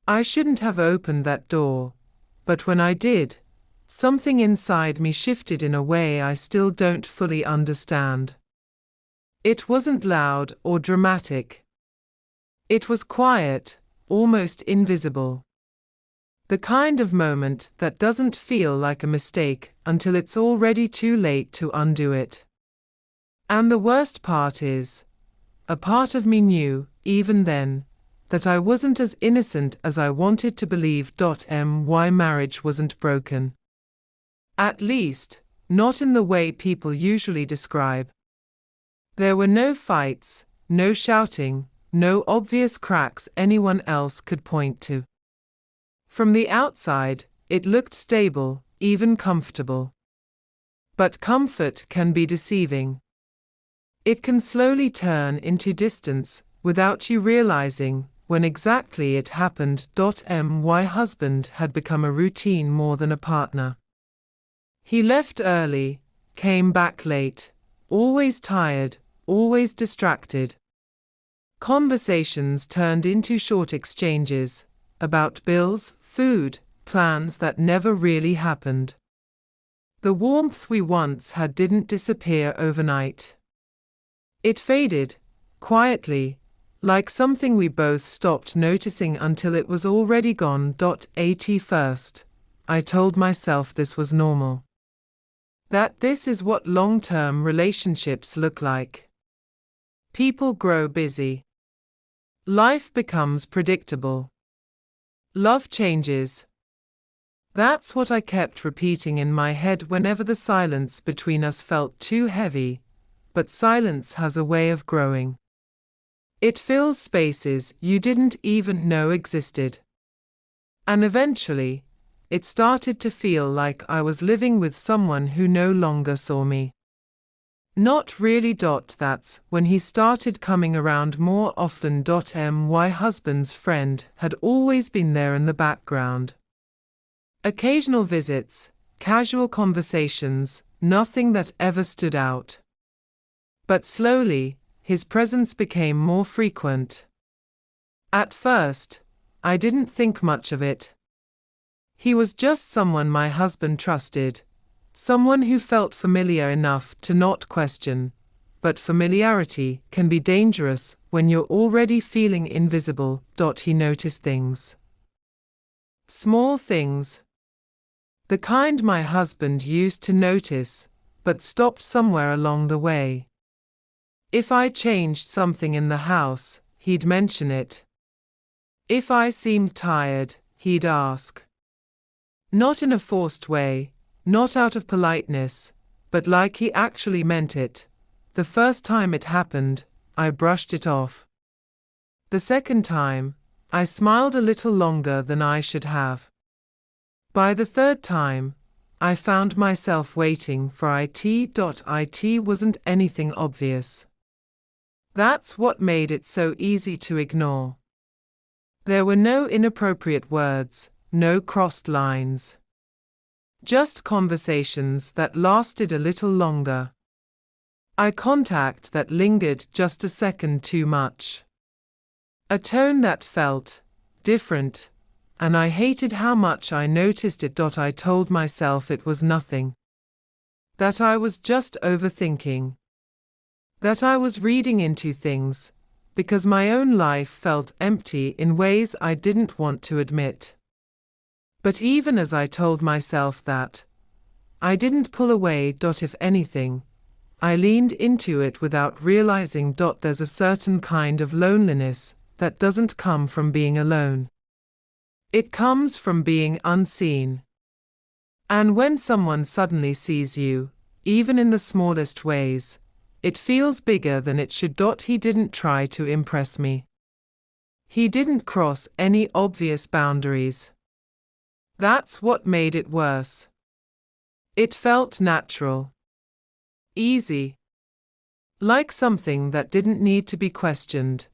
I shouldn't have opened that door, but when I did, something inside me shifted in a way I still don't fully understand. It wasn't loud or dramatic. It was quiet, almost invisible. The kind of moment that doesn't feel like a mistake until it's already too late to undo it. And the worst part is, a part of me knew, even then, that I wasn't as innocent as I wanted to believe. My marriage wasn't broken. At least, not in the way people usually describe. There were no fights, no shouting, no obvious cracks anyone else could point to. From the outside, it looked stable, even comfortable. But comfort can be deceiving. It can slowly turn into distance, without you realizing when exactly it happened. My husband had become a routine more than a partner. He left early, came back late, always tired, always distracted. Conversations turned into short exchanges about bills, food, plans that never really happened. The warmth we once had didn't disappear overnight. It faded, quietly, like something we both stopped noticing until it was already gone. At first, I told myself this was normal. That this is what long-term relationships look like. People grow busy. Life becomes predictable. Love changes. That's what I kept repeating in my head whenever the silence between us felt too heavy, but silence has a way of growing. It fills spaces you didn't even know existed. And eventually, it started to feel like I was living with someone who no longer saw me. Not really. That's when he started coming around more often. My husband's friend had always been there in the background. Occasional visits, casual conversations, nothing that ever stood out. But slowly, his presence became more frequent. At first, I didn't think much of it. He was just someone my husband trusted, someone who felt familiar enough to not question, but familiarity can be dangerous when you're already feeling invisible. He noticed things. Small things. The kind my husband used to notice, but stopped somewhere along the way. If I changed something in the house, he'd mention it. If I seemed tired, he'd ask. Not in a forced way, not out of politeness, but like he actually meant it. The first time it happened, I brushed it off. The second time, I smiled a little longer than I should have. By the third time, I found myself waiting for it. It wasn't anything obvious. That's what made it so easy to ignore. There were no inappropriate words, no crossed lines. Just conversations that lasted a little longer. Eye contact that lingered just a second too much. A tone that felt different, and I hated how much I noticed it. I told myself it was nothing. That I was just overthinking. That I was reading into things, because my own life felt empty in ways I didn't want to admit. But even as I told myself that, I didn't pull away. If anything, I leaned into it without realizing. There's a certain kind of loneliness that doesn't come from being alone. It comes from being unseen. And when someone suddenly sees you, even in the smallest ways, it feels bigger than it should. He didn't try to impress me. He didn't cross any obvious boundaries. That's what made it worse. It felt natural. Easy. Like something that didn't need to be questioned.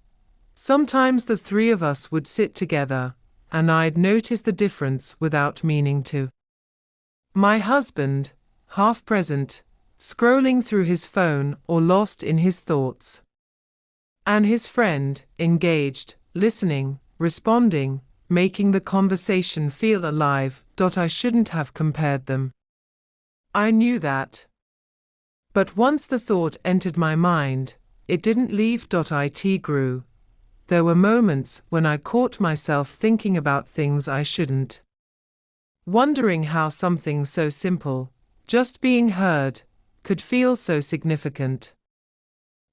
Sometimes the three of us would sit together, and I'd notice the difference without meaning to. My husband, half present, scrolling through his phone or lost in his thoughts. And his friend, engaged, listening, responding, making the conversation feel alive. I shouldn't have compared them. I knew that. But once the thought entered my mind, it didn't leave. It grew. There were moments when I caught myself thinking about things I shouldn't. Wondering how something so simple, just being heard, could feel so significant.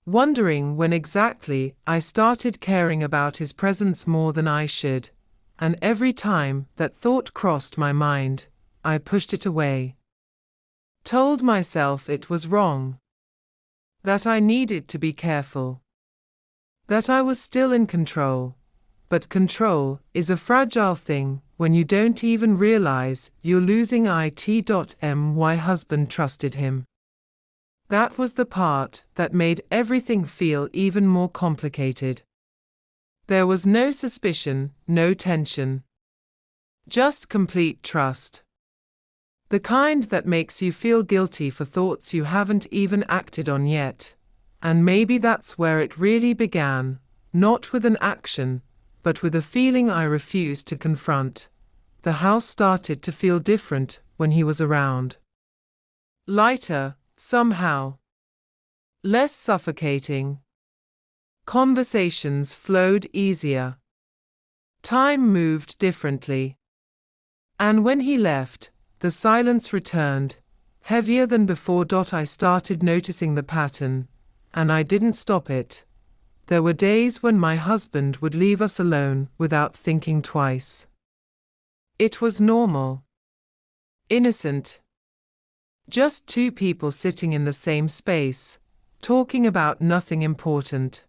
Wondering when exactly I started caring about his presence more than I should, and every time that thought crossed my mind, I pushed it away. Told myself it was wrong. That I needed to be careful. That I was still in control. But control is a fragile thing when you don't even realize you're losing it. My husband trusted him. That was the part that made everything feel even more complicated. There was no suspicion, no tension. Just complete trust. The kind that makes you feel guilty for thoughts you haven't even acted on yet. And maybe that's where it really began, not with an action, but with a feeling I refused to confront. The house started to feel different when he was around. Lighter, somehow. Less suffocating. Conversations flowed easier. Time moved differently. And when he left, the silence returned, heavier than before. I started noticing the pattern, and I didn't stop it. There were days when my husband would leave us alone without thinking twice. It was normal. Innocent. Just two people sitting in the same space, talking about nothing important.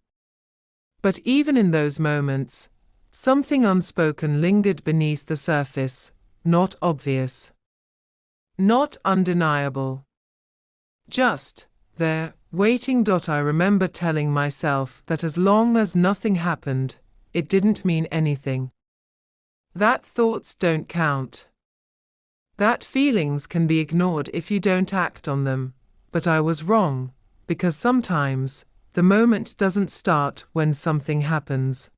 But even in those moments, something unspoken lingered beneath the surface, not obvious. Not undeniable. Just there, waiting. I remember telling myself that as long as nothing happened, it didn't mean anything. That thoughts don't count. That feelings can be ignored if you don't act on them. But I was wrong, because sometimes, the moment doesn't start when something happens.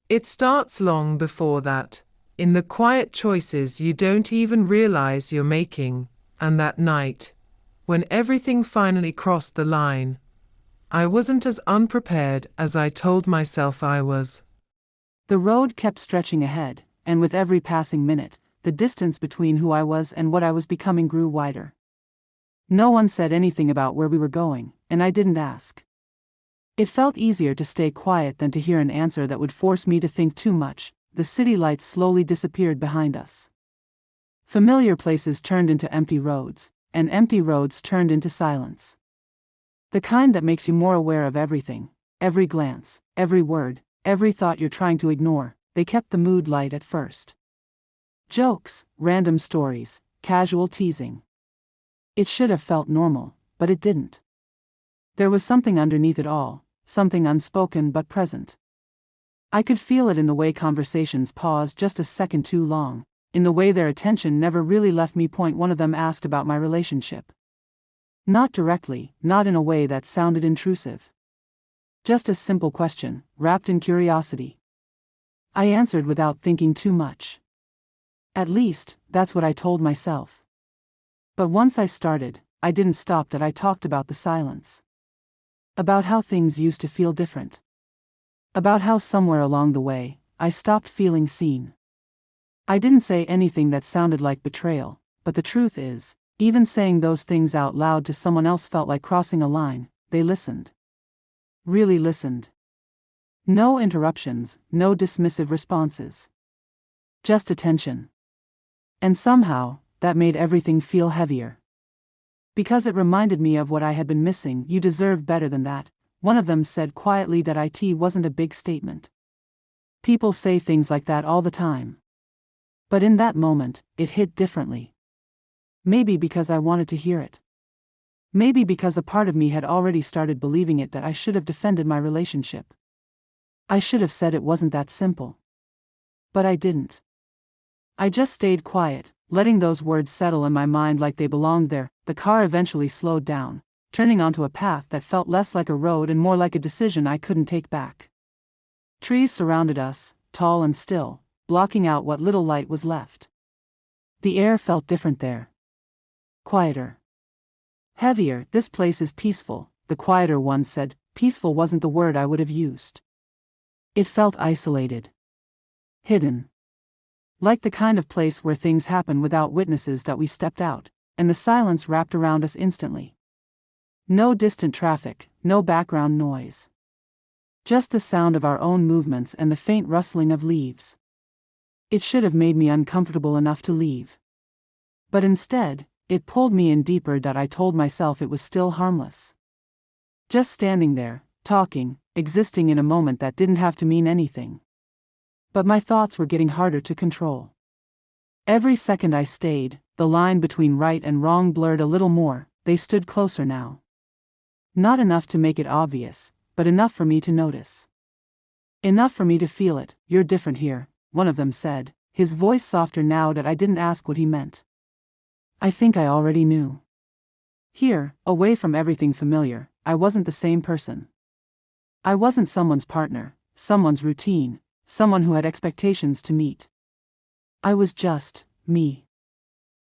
It starts long before that, in the quiet choices you don't even realize you're making. And that night, when everything finally crossed the line, I wasn't as unprepared as I told myself I was. The road kept stretching ahead, and with every passing minute, the distance between who I was and what I was becoming grew wider. No one said anything about where we were going, and I didn't ask. It felt easier to stay quiet than to hear an answer that would force me to think too much. The city lights slowly disappeared behind us. Familiar places turned into empty roads, and empty roads turned into silence. The kind that makes you more aware of everything, every glance, every word, every thought you're trying to ignore. They kept the mood light at first. Jokes, random stories, casual teasing. It should have felt normal, but it didn't. There was something underneath it all, something unspoken but present. I could feel it in the way conversations paused just a second too long, in the way their attention never really left me. One of them asked about my relationship. Not directly, not in a way that sounded intrusive. Just a simple question, wrapped in curiosity. I answered without thinking too much. At least, that's what I told myself. But once I started, I didn't stop. I talked about the silence. About how things used to feel different. About how somewhere along the way, I stopped feeling seen. I didn't say anything that sounded like betrayal, but the truth is, even saying those things out loud to someone else felt like crossing a line. They listened. Really listened. No interruptions, no dismissive responses. Just attention. And somehow, that made everything feel heavier. Because it reminded me of what I had been missing. You deserve better than that, one of them said quietly. That it wasn't a big statement. People say things like that all the time. But in that moment, it hit differently. Maybe because I wanted to hear it. Maybe because a part of me had already started believing it. That I should have defended my relationship. I should have said it wasn't that simple. But I didn't. I just stayed quiet, letting those words settle in my mind like they belonged there. The car eventually slowed down, turning onto a path that felt less like a road and more like a decision I couldn't take back. Trees surrounded us, tall and still, blocking out what little light was left. The air felt different there. Quieter. Heavier. This place is peaceful, the quieter one said. Peaceful wasn't the word I would have used. It felt isolated. Hidden. Like the kind of place where things happen without witnesses that we stepped out, and the silence wrapped around us instantly. No distant traffic, no background noise. Just the sound of our own movements and the faint rustling of leaves. It should have made me uncomfortable enough to leave. But instead, it pulled me in deeper that I told myself it was still harmless. Just standing there, talking, existing in a moment that didn't have to mean anything. But my thoughts were getting harder to control. Every second I stayed, the line between right and wrong blurred a little more. They stood closer now. Not enough to make it obvious, but enough for me to notice. Enough for me to feel it. You're different here, one of them said, his voice softer now that I didn't ask what he meant. I think I already knew. Here, away from everything familiar, I wasn't the same person. I wasn't someone's partner, someone's routine, someone who had expectations to meet. I was just me.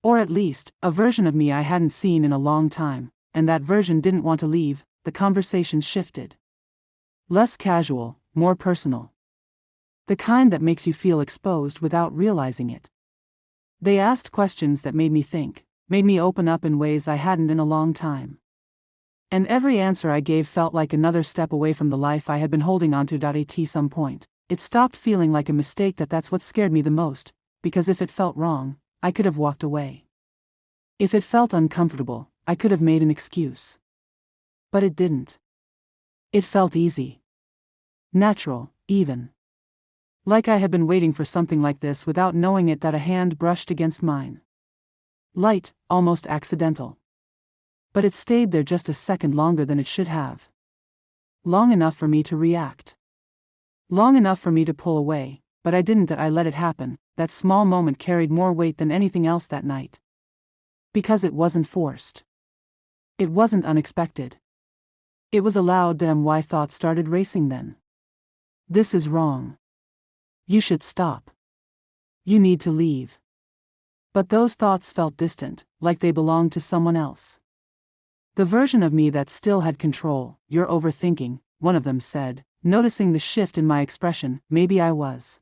Or at least, a version of me I hadn't seen in a long time, and that version didn't want to leave. The conversation shifted. Less casual, more personal. The kind that makes you feel exposed without realizing it. They asked questions that made me think, made me open up in ways I hadn't in a long time. And every answer I gave felt like another step away from the life I had been holding on to. At some point, it stopped feeling like a mistake. That's what scared me the most, because if it felt wrong, I could have walked away. If it felt uncomfortable, I could have made an excuse. But it didn't. It felt easy. Natural, even. Like I had been waiting for something like this without knowing it. A hand brushed against mine. Light, almost accidental. But it stayed there just a second longer than it should have. Long enough for me to react. Long enough for me to pull away, but I didn't. I let it happen. That small moment carried more weight than anything else that night. Because it wasn't forced. It wasn't unexpected. It was allowed. Why thoughts started racing then. This is wrong. You should stop. You need to leave. But those thoughts felt distant, like they belonged to someone else. The version of me that still had control. You're overthinking, one of them said, noticing the shift in my expression. Maybe I was.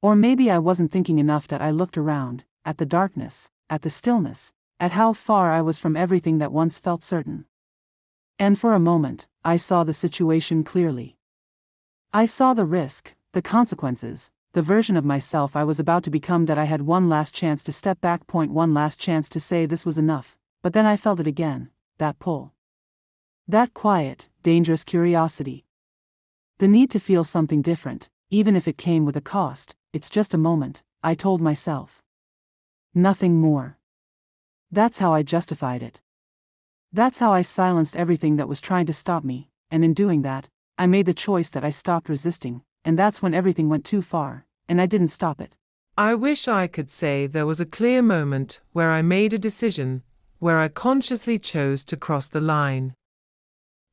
Or maybe I wasn't thinking enough. I looked around, at the darkness, at the stillness, at how far I was from everything that once felt certain. And for a moment, I saw the situation clearly. I saw the risk, the consequences, the version of myself I was about to become. I had one last chance to step back. One last chance to say this was enough, but then I felt it again, that pull. That quiet, dangerous curiosity. The need to feel something different, even if it came with a cost. It's just a moment, I told myself. Nothing more. That's how I justified it. That's how I silenced everything that was trying to stop me, and in doing that, I made the choice that I stopped resisting, and that's when everything went too far, and I didn't stop it. I wish I could say there was a clear moment where I made a decision, where I consciously chose to cross the line.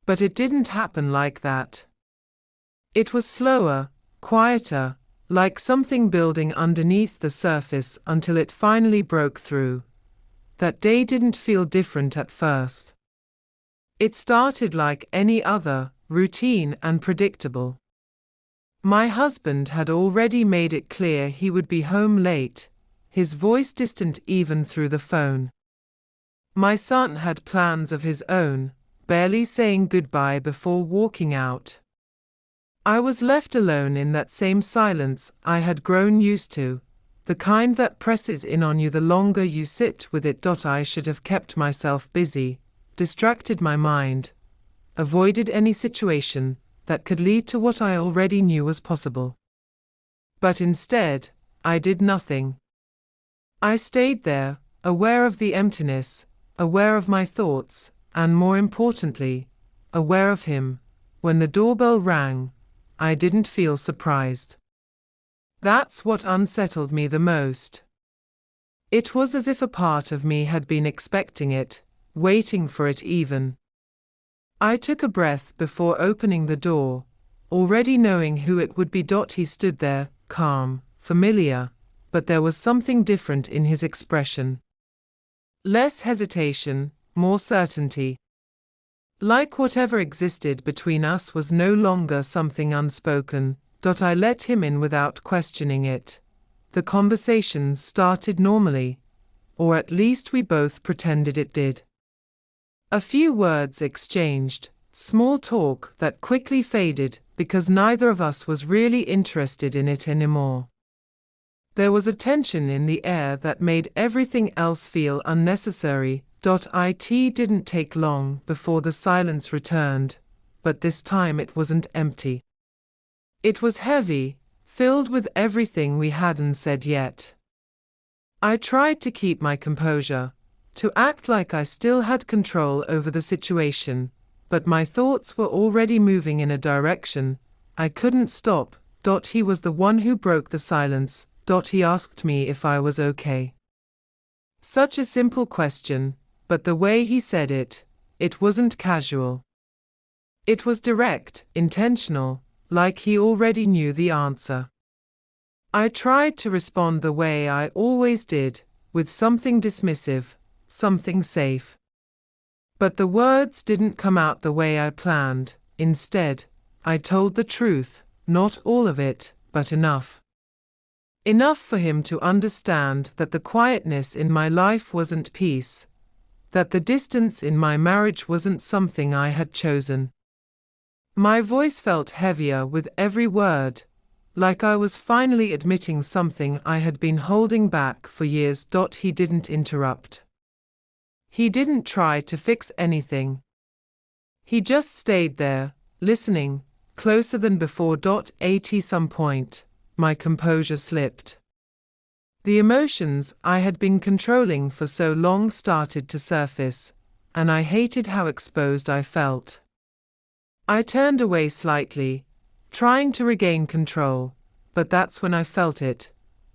But it didn't happen like that. It was slower, quieter, like something building underneath the surface until it finally broke through. That day didn't feel different at first. It started like any other, routine and predictable. My husband had already made it clear he would be home late, his voice distant even through the phone. My son had plans of his own, barely saying goodbye before walking out. I was left alone in that same silence I had grown used to, the kind that presses in on you the longer you sit with it. I should have kept myself busy, distracted my mind, avoided any situation that could lead to what I already knew was possible. But instead, I did nothing. I stayed there, aware of the emptiness, aware of my thoughts, and more importantly, aware of him. When the doorbell rang, I didn't feel surprised. That's what unsettled me the most. It was as if a part of me had been expecting it, waiting for it even. I took a breath before opening the door, already knowing who it would be. He stood there, calm, familiar, but there was something different in his expression. Less hesitation, more certainty. Like whatever existed between us was no longer something unspoken. I let him in without questioning it. The conversation started normally, or at least we both pretended it did. A few words exchanged, small talk that quickly faded because neither of us was really interested in it anymore. There was a tension in the air that made everything else feel unnecessary. It didn't take long before the silence returned, but this time it wasn't empty. It was heavy, filled with everything we hadn't said yet. I tried to keep my composure, to act like I still had control over the situation, but my thoughts were already moving in a direction I couldn't stop. He was the one who broke the silence. He asked me if I was okay. Such a simple question, but the way he said it, it wasn't casual. It was direct, intentional, like he already knew the answer. I tried to respond the way I always did, with something dismissive, something safe. But the words didn't come out the way I planned. Instead, I told the truth, not all of it, but enough. Enough for him to understand that the quietness in my life wasn't peace, that the distance in my marriage wasn't something I had chosen. My voice felt heavier with every word, like I was finally admitting something I had been holding back for years. He didn't interrupt. He didn't try to fix anything. He just stayed there, listening, closer than before. At some point, my composure slipped. The emotions I had been controlling for so long started to surface, and I hated how exposed I felt. I turned away slightly, trying to regain control, but that's when I felt it.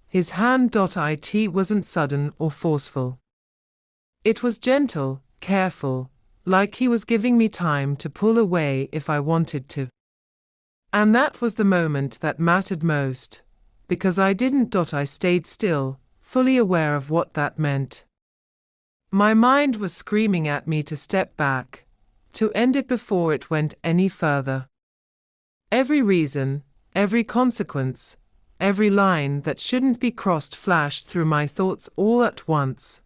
His hand. It wasn't sudden or forceful. It was gentle, careful, like he was giving me time to pull away if I wanted to. And that was the moment that mattered most, because I didn't. I stayed still, fully aware of what that meant. My mind was screaming at me to step back, to end it before it went any further. Every reason, every consequence, every line that shouldn't be crossed flashed through my thoughts all at once,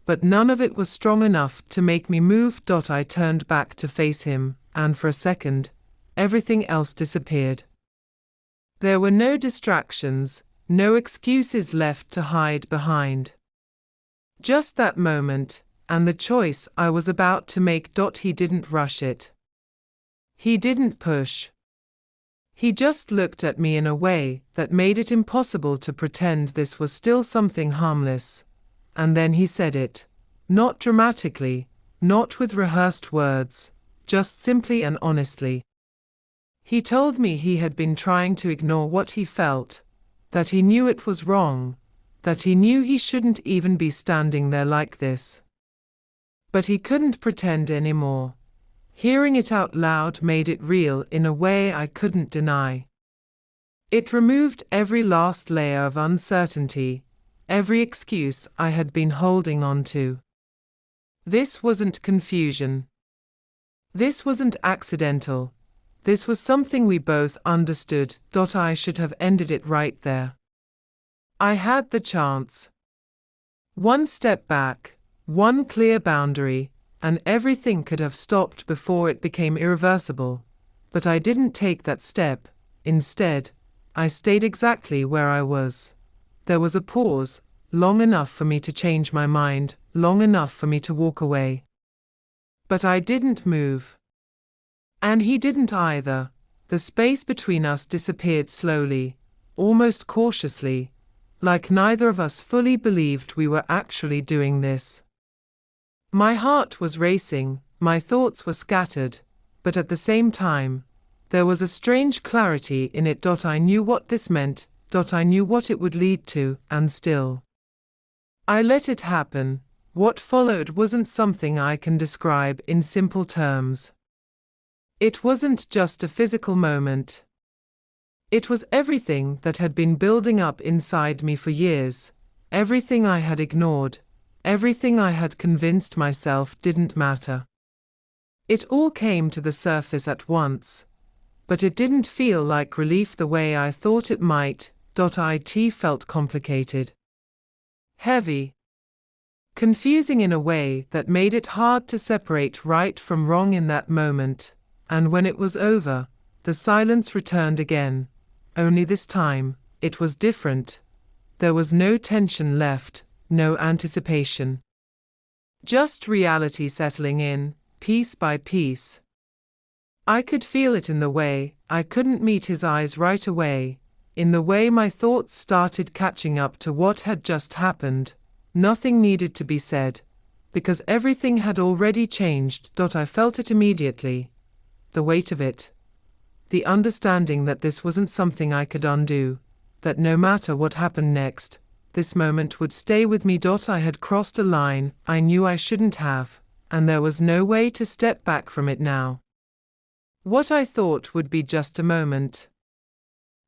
but none of it was strong enough to make me move. I turned back to face him, and for a second, everything else disappeared. There were no distractions, no excuses left to hide behind. Just that moment, and the choice I was about to make. He didn't rush it. He didn't push. He just looked at me in a way that made it impossible to pretend this was still something harmless. And then he said it. Not dramatically, not with rehearsed words, just simply and honestly. He told me he had been trying to ignore what he felt, that he knew it was wrong, that he knew he shouldn't even be standing there like this. But he couldn't pretend anymore. Hearing it out loud made it real in a way I couldn't deny. It removed every last layer of uncertainty, every excuse I had been holding on to. This wasn't confusion. This wasn't accidental. This was something we both understood. I should have ended it right there. I had the chance. One step back, one clear boundary, and everything could have stopped before it became irreversible. But I didn't take that step. Instead, I stayed exactly where I was. There was a pause, long enough for me to change my mind, long enough for me to walk away. But I didn't move. And he didn't either. The space between us disappeared slowly, almost cautiously, like neither of us fully believed we were actually doing this. My heart was racing, my thoughts were scattered, but at the same time, there was a strange clarity in it. I knew what this meant. I knew what it would lead to, and still, I let it happen. What followed wasn't something I can describe in simple terms. It wasn't just a physical moment. It was everything that had been building up inside me for years, everything I had ignored, everything I had convinced myself didn't matter. It all came to the surface at once, but it didn't feel like relief the way I thought it might. It felt complicated, heavy, confusing in a way that made it hard to separate right from wrong in that moment. And when it was over, the silence returned again. Only this time, it was different. There was no tension left, no anticipation. Just reality settling in, piece by piece. I could feel it in the way I couldn't meet his eyes right away, in the way my thoughts started catching up to what had just happened. Nothing needed to be said, because everything had already changed. I felt it immediately. The weight of it. The understanding that this wasn't something I could undo, that no matter what happened next, this moment would stay with me. I had crossed a line I knew I shouldn't have, and there was no way to step back from it now. What I thought would be just a moment,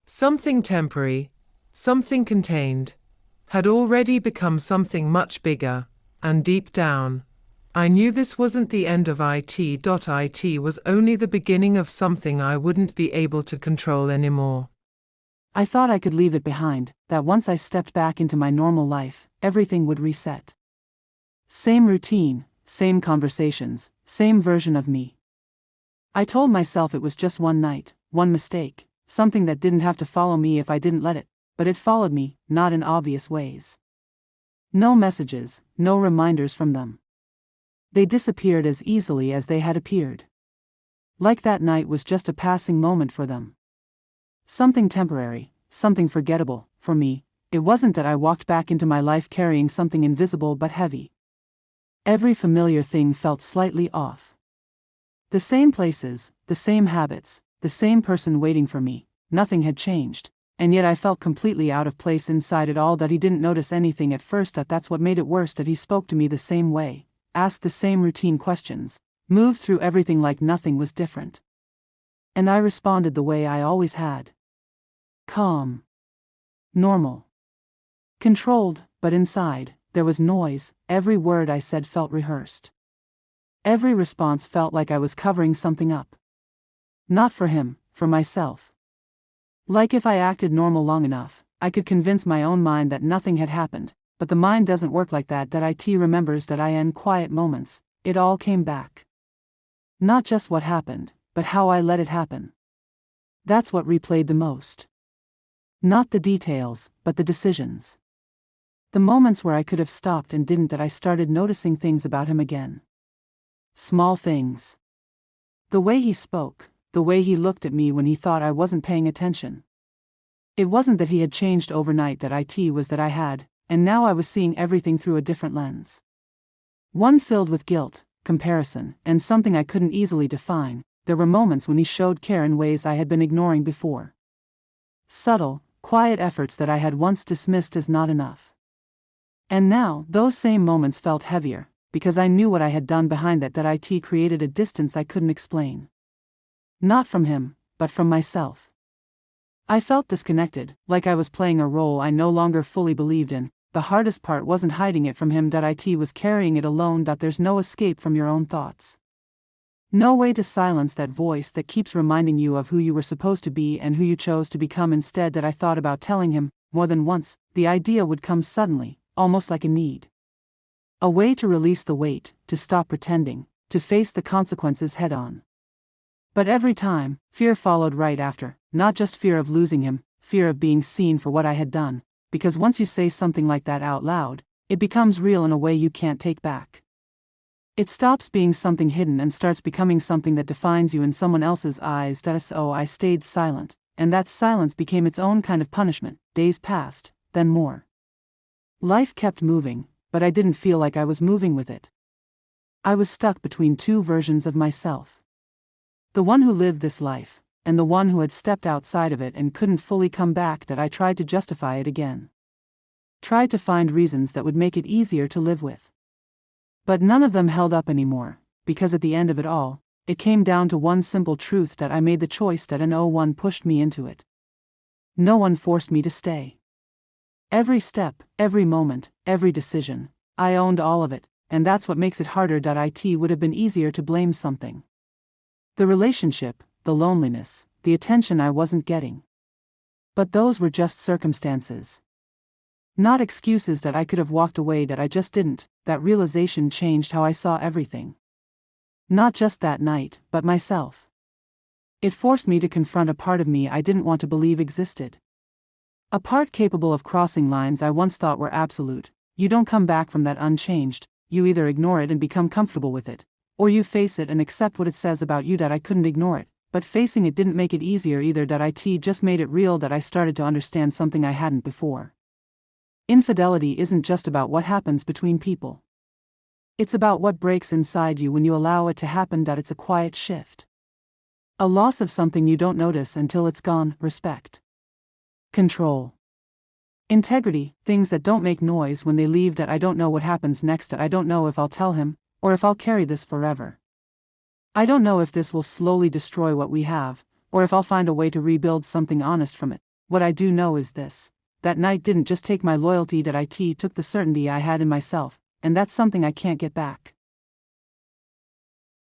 something temporary, something contained, had already become something much bigger, and deep down, I knew this wasn't the end of it. It was only the beginning of something I wouldn't be able to control anymore. I thought I could leave it behind, that once I stepped back into my normal life, everything would reset. Same routine, same conversations, same version of me. I told myself it was just one night, one mistake, something that didn't have to follow me if I didn't let it, but it followed me, not in obvious ways. No messages, no reminders from them. They disappeared as easily as they had appeared. Like that night was just a passing moment for them. Something temporary, something forgettable. For me, it wasn't that I walked back into my life carrying something invisible but heavy. Every familiar thing felt slightly off. The same places, the same habits, the same person waiting for me. Nothing had changed, and yet I felt completely out of place inside it all. That he didn't notice anything at first. That's what made it worse. That he spoke to me the same way, asked the same routine questions, moved through everything like nothing was different. And I responded the way I always had. Calm. Normal. Controlled, but inside, there was noise. Every word I said felt rehearsed. Every response felt like I was covering something up. Not for him, for myself. Like if I acted normal long enough, I could convince my own mind that nothing had happened, but the mind doesn't work like that. It remembers that in quiet moments, it all came back. Not just what happened, but how I let it happen. That's what replayed the most. Not the details, but the decisions. The moments where I could have stopped and didn't. That I started noticing things about him again. Small things. The way he spoke, the way he looked at me when he thought I wasn't paying attention. It wasn't that he had changed overnight. That it was that I had, and now I was seeing everything through a different lens. One filled with guilt, comparison, and something I couldn't easily define. There were moments when he showed care in ways I had been ignoring before. Subtle, quiet efforts that I had once dismissed as not enough. And now, those same moments felt heavier, because I knew what I had done behind that. It created a distance I couldn't explain. Not from him, but from myself. I felt disconnected, like I was playing a role I no longer fully believed in. The hardest part wasn't hiding it from him. It was carrying it alone. There's no escape from your own thoughts. No way to silence that voice that keeps reminding you of who you were supposed to be and who you chose to become instead. I thought about telling him, more than once. The idea would come suddenly, almost like a need. A way to release the weight, to stop pretending, to face the consequences head on. But every time, fear followed right after, not just fear of losing him, fear of being seen for what I had done, because once you say something like that out loud, it becomes real in a way you can't take back. It stops being something hidden and starts becoming something that defines you in someone else's eyes. So I stayed silent, and that silence became its own kind of punishment. Days passed, then more. Life kept moving, but I didn't feel like I was moving with it. I was stuck between two versions of myself. The one who lived this life, and the one who had stepped outside of it and couldn't fully come back. I tried to justify it again. Tried to find reasons that would make it easier to live with. But none of them held up anymore, because at the end of it all, it came down to one simple truth. I made the choice. And no one pushed me into it. No one forced me to stay. Every step, every moment, every decision, I owned all of it, and that's what makes it harder.It would have been easier to blame something. The relationship, the loneliness, the attention I wasn't getting. But those were just circumstances. Not excuses that I could have walked away that I just didn't. That realization changed how I saw everything. Not just that night, but myself. It forced me to confront a part of me I didn't want to believe existed. A part capable of crossing lines I once thought were absolute. You don't come back from that unchanged. You either ignore it and become comfortable with it, or you face it and accept what it says about you. That I couldn't ignore it, but facing it didn't make it easier either.It just made it real. That I started to understand something I hadn't before. Infidelity isn't just about what happens between people. It's about what breaks inside you when you allow it to happen. It's a quiet shift. A loss of something you don't notice until it's gone. Respect. Control. Integrity, things that don't make noise when they leave. I don't know what happens next. I don't know if I'll tell him, or if I'll carry this forever. I don't know if this will slowly destroy what we have, or if I'll find a way to rebuild something honest from it. What I do know is this: that night didn't just take my loyalty. It took the certainty I had in myself, and that's something I can't get back.